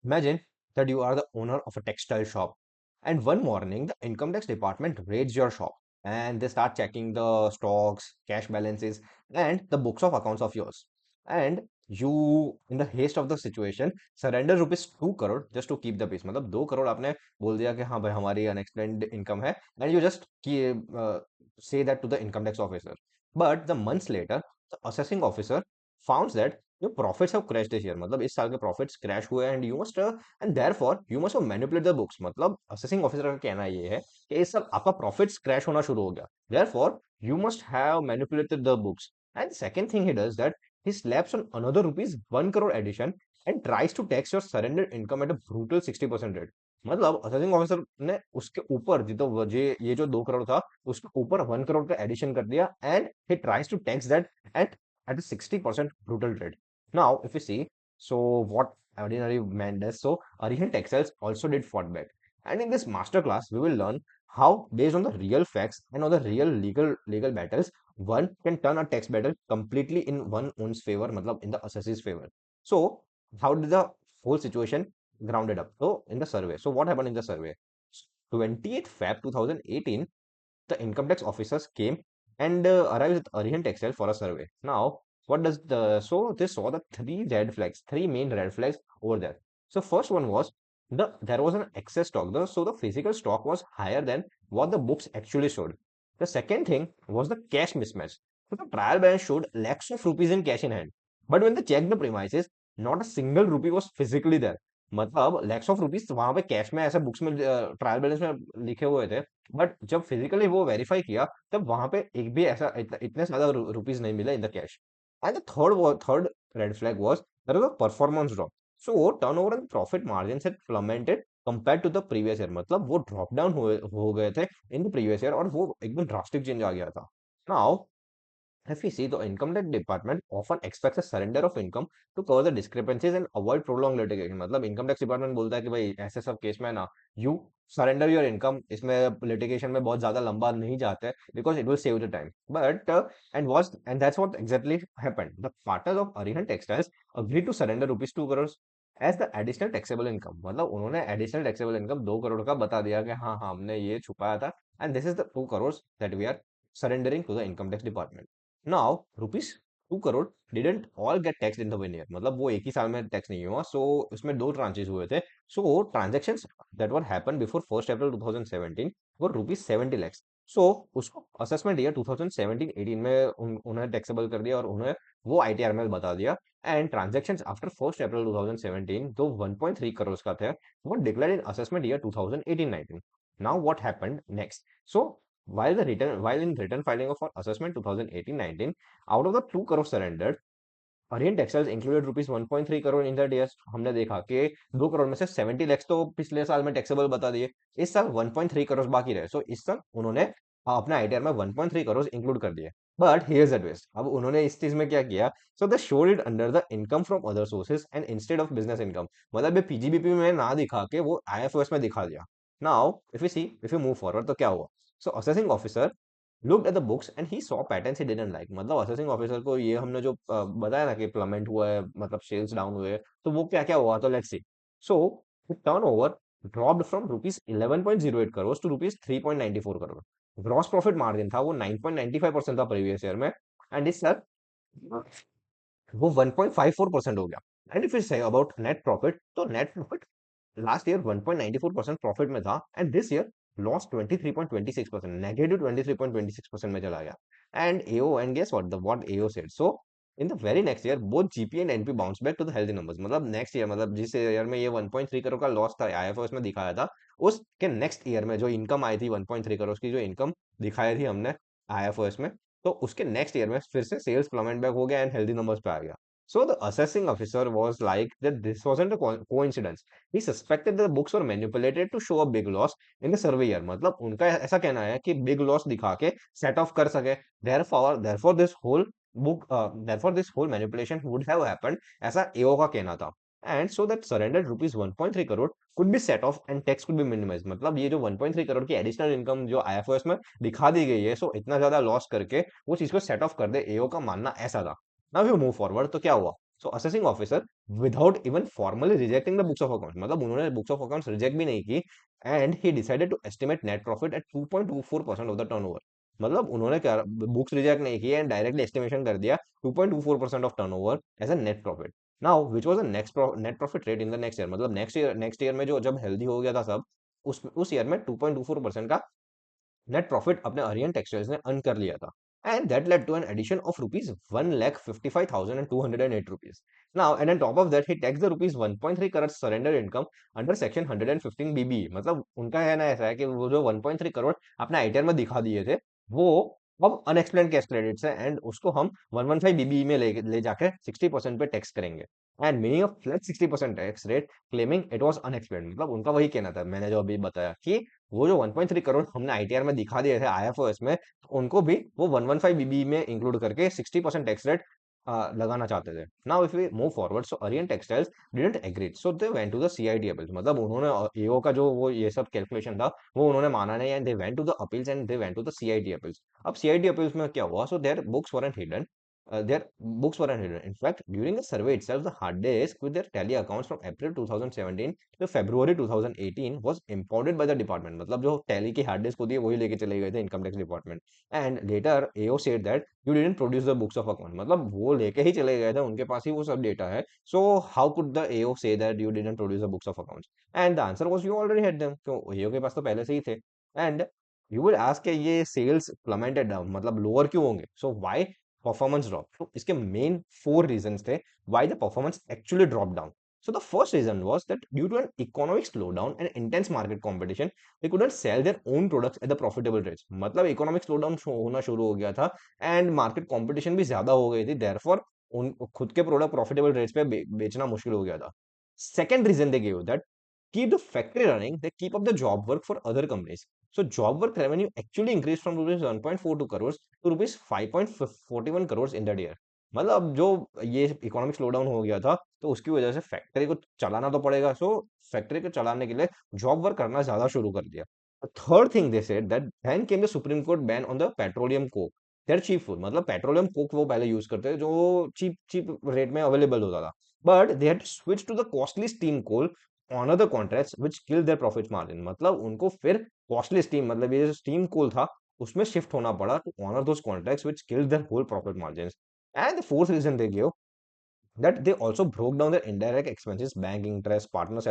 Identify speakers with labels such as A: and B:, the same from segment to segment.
A: Imagine that you are the owner of a textile shop, and one morning the income tax department raids your shop and they start checking the stocks, cash balances, and the books of accounts of yours. And you, in the haste of the situation, surrender rupees 2 crore just to keep the peace. मतलब 2 करोड़ आपने बोल दिया कि हाँ भाई हमारी unexplained income है, and you just say that to the income tax officer. But the months later, the assessing officer found that your profits have crashed this year. मतलब इस साल के profits crash हुए and you must and therefore you must have manipulated the books. मतलब assessing officer का कहना ये है कि इस साल आपका profits crash होना शुरू हो गया. Therefore you must have manipulated the books. And second thing he does that he slaps on another rupees 1 crore addition and tries to tax your surrendered income at a brutal 60% rate. मतलब assessing officer ने उसके ऊपर जो ये जो 2 करोड़ था उसके ऊपर 1 करोड़ का एडिशन कर दिया and he tries to tax that at a 60% brutal rate. Now, if you see, so what ordinary man does, so Arihant Textiles also did fought back. And in this masterclass, we will learn how, based on the real facts and on the real legal battles, one can turn a tax battle completely in one own's favor, matlab in the assessor's favor. So, how did the whole situation grounded up? So, in the survey. So, what happened in the survey? 28th Feb 2018, the income tax officers came and arrived at Arihant Textile for a survey. Now, what does the so they saw the three main red flags over there. So first one was there was an excess stock. So the physical stock was higher than what the books actually showed. The second thing was the cash mismatch. So the trial balance showed lakhs of rupees in cash in hand, but when they checked the premises, not a single rupee was physically there. मतलब lakhs of rupees वहां पे cash में ऐसे books में trial balance में लिखे हुए थे, बट जब फिजिकली वो वेरीफाई किया तब वहां पे एक भी ऐसा इतने ज्यादा रुपीस नहीं मिले in the cash. And the third red flag was there was a performance drop. So turnover and profit margin had plummeted compared to the previous year. मतलब वो ड्रॉप डाउन हो गए थे इन द प्रीवियस ईयर और वो एकदम drastic change आ गया था. Now if we see, the income tax department often expects a surrender of income to cover the discrepancies and avoid prolonged litigation. मतलब इनकम टैक्स डिपार्टमेंट बोलता है कि भाई ऐसे सब केस में ना यू सरेंडर योर इनकम, इसमें लिटिगेशन में बहुत ज्यादा लंबा नहीं जाते because it will save the time. But and that's what exactly happened. The partners of Arihant Textiles agree to surrender rupees 2 crore as the additional taxable income. मतलब उन्होंने एडिशनल टैक्सेबल इनकम 2 करोड़ का बता दिया कि हाँ हाँ हमने ये छुपाया था and this is the 2 crore that we are surrendering to the income tax department. Now rupees 2 crore didn't all get tax in the one year. मतलब वो एक ही साल में टैक्स नहीं हुआ. सो उसमें दो ट्रांचेस हुए थे. So transactions that were happen before 1 April 2017 वो रुपीज 70 lakhs. सो उसको असेसमेंट ईयर 2017-18 में उन्हें टैक्सेबल कर दिया और उन्हें वो आईटीआर में बता दिया. एंड ट्रांजेक्शन्स आफ्टर 1 अप्रैल 2017 जो 1.3 करोड़ का थे वो declared in assessment year 2018-19. Now what happened next. So while in return filing of our assessment 2018-19, out of the 2 crore surrendered, Arihant Textiles included rupees 1.3 crore in that year. हमने देखा कि 2 करोड़ में से 70 lakhs तो पिछले साल में टैक्सेबल बता दिए. इस साल 1.3 करोड़ बाकी रहे. सो इस साल उन्होंने अपने आईटीआर में 1.3 करोड़ इंक्लूड कर दिए. But here's the twist. अब उन्होंने इस चीज में क्या किया. So they showed it under the income from other sources and instead of business income. मतलब ये पीजीबीपी में ना दिखा के वो आईएफओएस में दिखा दिया. Now if you move forward तो क्या हुआ. So assessing officer looked at the books and he saw patterns he didn't like. मतलब असेसिंग ऑफिसर को ये हमने जो बताया ना कि प्लमेट हुआ है, मतलब सेल्स डाउन हुए हैं, तो वो क्या क्या हुआ तो let's see. So turnover dropped from rupees 11.08 crore to rupees 3.94 crore. Gross profit margin था वो 9.95% था प्रीवियस ईयर में एंड इस सर वो 1.54% हो गया. And if you say about net profit तो net profit last year 1.94% profit में था and this year loss 23.26%, negative 23.26% में चला गया. And AO and guess what AO said. So in the very next year both GP and NP bounce back to the healthy numbers. मतलब next year, मतलब जिस year में ये 1.3 करोड़ का loss था आईएफओएस में दिखाया था, उसके नेक्स्ट ईयर में जो इनकम आई थी 1.3 करोड़ की, जो इनकम दिखाई थी हमने आईएफओएस में, तो उसके नेक्स्ट ईयर में फिर से सेल्स प्लमेट बैक हो गया एंड हेल्दी नंबर्स पे आ गया. So the assessing officer was like that this wasn't a coincidence. He suspected the books were manipulated to show a big loss in the survey year. मतलब उनका ऐसा कहना है कि big loss दिखा के set off कर सके. Therefore therefore this whole manipulation would have happened. ऐसा AO का कहना था. And so that surrendered rupees 1.3 crore could be set off and tax could be minimized. मतलब ये जो 1.3 करोड़ की additional income जो IFOS में दिखा दी गई है, so इतना ज्यादा लॉस करके वो चीज को सेट ऑफ कर दे, एओ का मानना ऐसा था. नाउ यू मूव फॉरवर्ड तो क्या हुआ. So assessing officer without even formally rejecting the books of accounts, मतलब उन्होंने बुक्स ऑफ अकाउंट्स रिजेक्ट भी नहीं की, and he decided to estimate net profit at 2.24% of the turnover. मतलब उन्होंने क्या, बुक्स रिजेक्ट नहीं की एंड डायरेक्टली एस्टिमेशन कर दिया 2.24% of turnover as a net profit. Now which was the next net profit rate in the next year, मतलब next year में जो जब हेल्दी हो गया था सब, उस ईयर में 2.24% का नेट प्रॉफिट अपने अरियन टेक्सटाइल्स ने अर्न कर लिया था। And that led to an addition of rupees 1,55,208 rupees. Now and on top of that he tax the rupees 1.3 crore surrender income under section 115 BB. मतलब उनका कहना ऐसा है कि वो जो 1.3 करोड़ अपने आईटीआर में दिखा दिए थे, वो अब अनएक्सप्लेन कैश क्रेडिट्स है, एंड उसको हम 115 बीबी में ले जाके 60% पे टैक्स करेंगे, and meaning of flat 60% tax rate, claiming it was unexplained. मतलब उनका वही कहना था, मैंने जो अभी बताया कि वो जो 1.3 करोड़ हमने आईटीआर में दिखा दिए थे आईएफओएस में, उनको भी वो 115 बीबी में इंक्लूड करके 60% टैक्स रेट लगाना चाहते थे। Now if we move forward, so Aryan Textiles didn't agree, so they went to the CID appeals. मतलब उन्होंने एओ का जो वो ये सब कैलकुलेशन था वो उन्होंने माना नहीं, and they went to the appeals and they went to the CID appeals. अब सीआईडी अपील्स में क्या हुआ, so their books weren't hidden. Their books weren't hidden. In fact, during the survey itself, the hard disk with their tally accounts from April 2017 to February 2018 was impounded by the department. मतलब जो tally की hard disk होती है वही लेके चले गए थे income tax department. And later AO said that you didn't produce the books of account. मतलब वो लेके ही चले गए थे, उनके पास ही वो सब डेटा है. So how could the AO say that you didn't produce the books of accounts? And the answer was you already had them. क्यों, AO के पास तो पहले से ही थे. And you would ask कि ये sales plummeted down, मतलब lower क्यों होंगे? So why performance drop? So इसके main four reasons थे why the performance actually dropped down. So the first reason was that due to an economic slowdown and intense market competition, they couldn't sell their own products at the profitable rates. मतलब economic slowdown होना शुरू हो गया था and market competition भी ज्यादा हो गई थी, therefore उन खुद के प्रोडक्ट प्रॉफिटेबल रेट्स पे बेचना मुश्किल हो गया था। Second reason they gave that keep the factory running, they keep up the job work for other companies. So job work revenue actually increased from rupees 1.42 crores to rupees 5.41 crores in that year. मतलब जो ये economic slow down हो गया था, तो उसकी वजह से फैक्ट्री को चलाना तो पड़ेगा, सो फैक्ट्री को चलाने के लिए जॉब वर्क करना ज्यादा शुरू कर दिया। Third thing they said that then came the Supreme Court ban on the petroleum coke, their cheap food. मतलब पेट्रोलियम कोक वो पहले यूज करते थे जो चीप चीप रेट में अवेलेबल होता था, but they had switch to the costly steam coal on other contracts which kill their profit margin. मतलब उनको फिर कॉस्टली स्टीम, मतलब ये जो स्टीम कोल था उसमें शिफ्ट होना पड़ा to honour those contracts which kill their whole profit margin. And the fourth reason they give that they also broke down their indirect expenses, bank interest, partner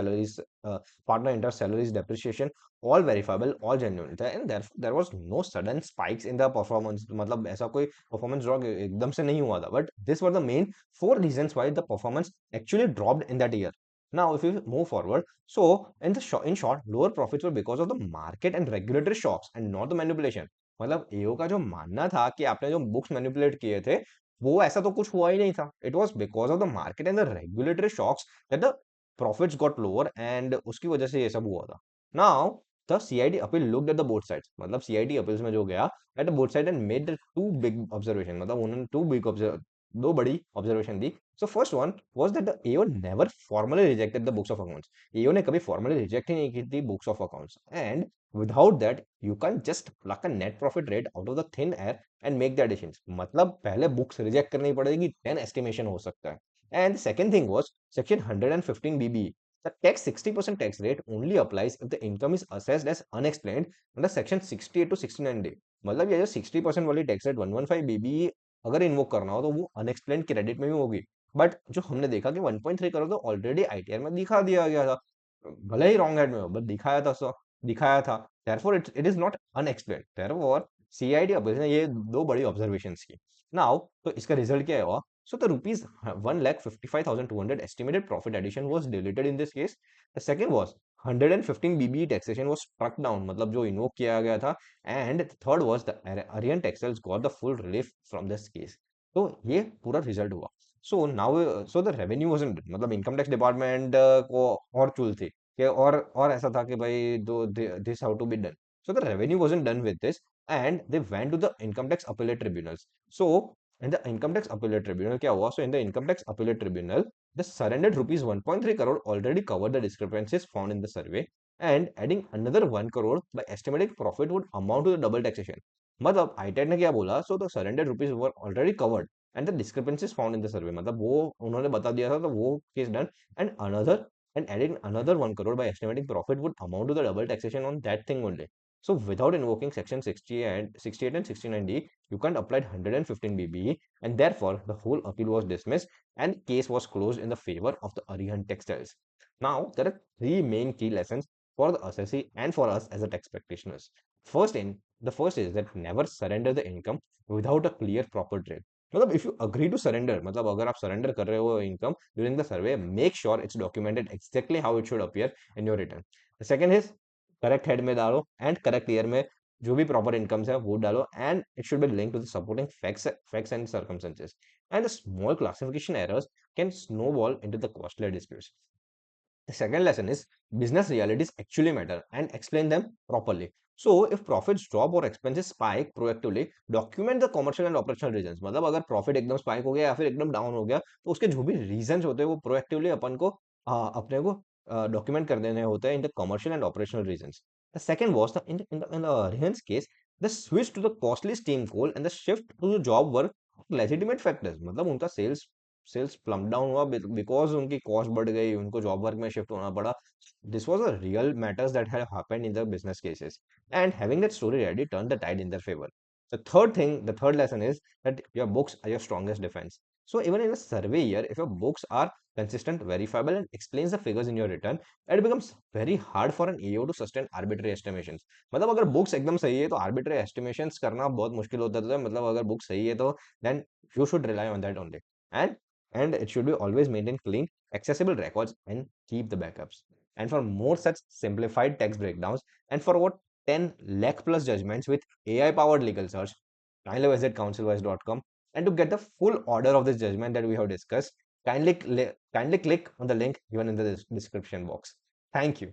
A: interest, salaries, depreciation, all verifiable, all genuine थे, and therefore there was no sudden spikes in the performance। मतलब ऐसा कोई performance drop एकदम से नहीं हुआ था, but these were the main four reasons why the performance actually dropped in that year। Now, if we move forward, so in short, lower profits were because of the market and regulatory shocks and not the manipulation। मतलब एओ का जो मानना था कि आपने जो books manipulate किए थे, वो ऐसा तो कुछ हुआ ही नहीं था। It was because of the market and the regulatory shocks that the profits got lower, and उसकी वजह से ये सब हुआ था। Now the CID appeal looked at the both sides. मतलब सीआईडी अपील्स में जो गया at the both side and made the two big observation. मतलब उन्होंने दो बड़ी ऑब्जर्वेशन दी। So first one was that the AO never formally rejected the books of accounts. AO ने कभी फॉर्मली रिजेक्ट ही नहीं की थी books of accounts, and without that you can't just pluck a net profit rate out of the thin air and make the additions। मतलब पहले books reject करनी पड़ेगी, देन एस्टिमेशन हो सकता है। And second thing was section 115 BB, the tax 60% tax rate only applies if the income is assessed as unexplained under section 68 to 69D। मतलब ये जो 60% वाली टैक्स रेट 115 बीबी अगर इन्वोक करना हो तो वो अनएक्सप्लेन्ड क्रेडिट में भी होगी। बट जो हमने देखा कि 1.3 करोड़ तो ऑलरेडी आईटीआर में दिखा दिया गया था, भले ही रॉन्ग हेड में हो बट दिखाया था। therefore it is not unexplained। therefore CID appeal ने ये दो बड़ी ऑब्जर्वेशंस की। नाउ तो इसका रिजल्ट क्या हुआ, so the rupees 1,55,200 estimated profit addition was deleted in this case। the second was 115 BBE taxation was struck down, मतलब जो इन्वोक किया गया था। and the third was the Arihant Textiles got the full relief from this case। तो ये पूरा result हुआ। So now so the revenue wasn't, मतलब इनकम टैक्स डिपार्टमेंट को और चूल थी कि और ऐसा था कि भाई दो this how to be done. So the revenue wasn't done with this and they went to the income tax appellate tribunals. So in the income tax appellate tribunal क्या हुआ, so in the income tax appellate tribunal the surrendered rupees 1.3 crore already covered the discrepancies found in the survey, and adding another 1 crore by estimating profit would amount to the double taxation। मतलब आईटेड ने क्या बोला, so the surrender rupees were already covered and the discrepancies found in the survey, मतलब वो उन्होंने बता दिया था तो वो case done, and another, and adding another 1 crore by estimating profit would amount to the double taxation on that thing only. So without invoking section 60 and 68 and 69D, you can't apply 115 BBE, and therefore the whole appeal was dismissed and the case was closed in the favor of the Arihant Textiles. Now there are three main key lessons for the assessee and for us as a tax practitioners. The first is that never surrender the income without a clear proper trail. मतलब if you agree to surrender, मतलब अगर आप surrender कर रहे हो income during the survey, make sure it's documented exactly how it should appear in your return. The second is correct head में डालो and correct year में जो भी proper incomes है वो डालो, and it should be linked to the supporting facts and circumstances. And the small classification errors can snowball into the costly disputes. The second lesson is business realities actually matter and explain them properly. So if profits drop or expenses spike proactively, document the commercial and operational reasons. मतलब अगर profit एकदम spike हो गया या फिर एकदम down हो गया तो उसके जो भी reasons होते हैं वो proactively अपन को अपने को document कर देने होते हैं in the commercial and operational reasons. The second was in the Arihant's case, the switch to the costly steam coal and the shift to the job work legitimate factors. मतलब उनका sales plum down हुआ because उनकी cost बढ़ गई, उनको job work में shift होना पड़ा. This was a real matters that had happened in the business cases, and having that story ready turn the tied in their favour. The third lesson is that your books are your strongest defense. So even in a survey year, if your books are consistent, verifiable, and explains the figures in your return, it becomes very hard for an AO to sustain arbitrary estimations. मतलब अगर books एकदम सही है तो arbitrary estimations करना बहुत मुश्किल होता था. मतलब अगर बुक सही है तो then you should rely on that only. And it should be always maintain clean, accessible records and keep the backups. And for more such simplified text breakdowns and for what 10 lakh plus judgments with AI powered legal search, kindly visit counselwise.com. And to get the full order of this judgment that we have discussed, kindly click on the link given in the description box. Thank you.